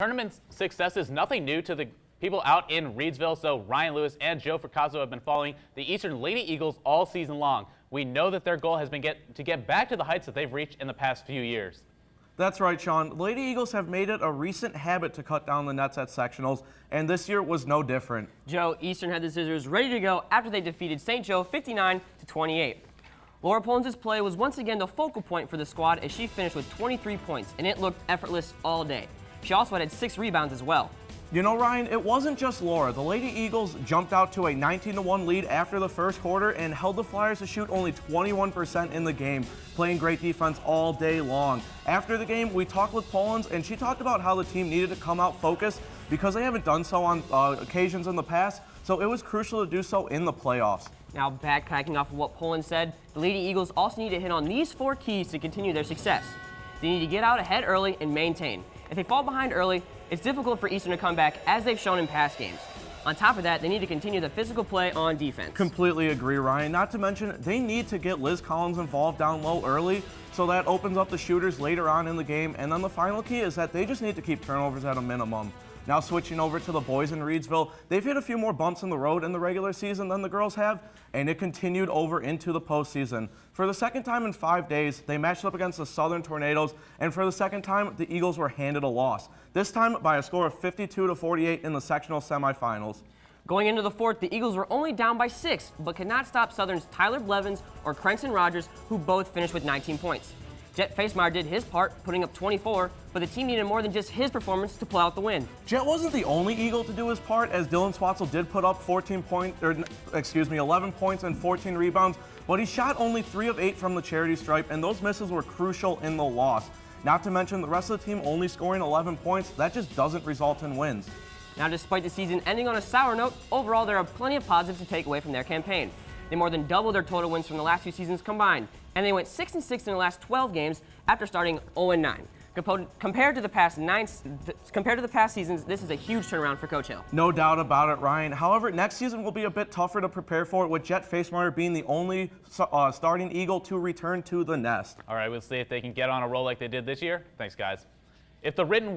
Tournament success is nothing new to the people out in Reedsville, so Ryan Lewis and Joe Fracasso have been following the Eastern Lady Eagles all season long. We know that their goal has been to get back to the heights that they've reached in the past few years. That's right, Sean. The Lady Eagles have made it a recent habit to cut down the nets at sectionals, and this year was no different. Joe, Eastern had the scissors ready to go after they defeated St. Joe 59-28. Laura Polens' play was once again the focal point for the squad as she finished with 23 points, and it looked effortless all day. She also had 6 rebounds as well. You know, Ryan, it wasn't just Laura. The Lady Eagles jumped out to a 19-1 lead after the first quarter and held the Flyers to shoot only 21% in the game, playing great defense all day long. After the game, we talked with Polens, and she talked about how the team needed to come out focused because they haven't done so on occasions in the past, so it was crucial to do so in the playoffs. Now, backtracking off of what Polens said, the Lady Eagles also need to hit on these 4 keys to continue their success. They need to get out ahead early and maintain. If they fall behind early, it's difficult for Eastern to come back, as they've shown in past games. On top of that, they need to continue the physical play on defense. Completely agree, Ryan. Not to mention, they need to get Liz Collins involved down low early, so that opens up the shooters later on in the game. And then the final key is that they just need to keep turnovers at a minimum. Now switching over to the boys in Reedsville, they've hit a few more bumps in the road in the regular season than the girls have, and it continued over into the postseason. For the second time in 5 days, they matched up against the Southern Tornadoes, and for the second time, the Eagles were handed a loss. This time by a score of 52-48 in the sectional semifinals. Going into the fourth, the Eagles were only down by 6, but could not stop Southern's Tyler Blevins or Cranston Rogers, who both finished with 19 points. Jet Facemeyer did his part, putting up 24, but the team needed more than just his performance to pull out the win. Jet wasn't the only Eagle to do his part, as Dylan Swatzel did put up 11 points and 14 rebounds, but he shot only 3 of 8 from the charity stripe, and those misses were crucial in the loss. Not to mention the rest of the team only scoring 11 points, that just doesn't result in wins. Now, despite the season ending on a sour note, overall there are plenty of positives to take away from their campaign. They more than doubled their total wins from the last 2 seasons combined, and they went 6-6 in the last 12 games after starting 0-9. Compared to the past seasons, this is a huge turnaround for Coach Hill. No doubt about it, Ryan. However, next season will be a bit tougher to prepare for, with Jet Facemeyer being the only starting Eagle to return to the nest. All right, we'll see if they can get on a roll like they did this year. Thanks, guys. If the written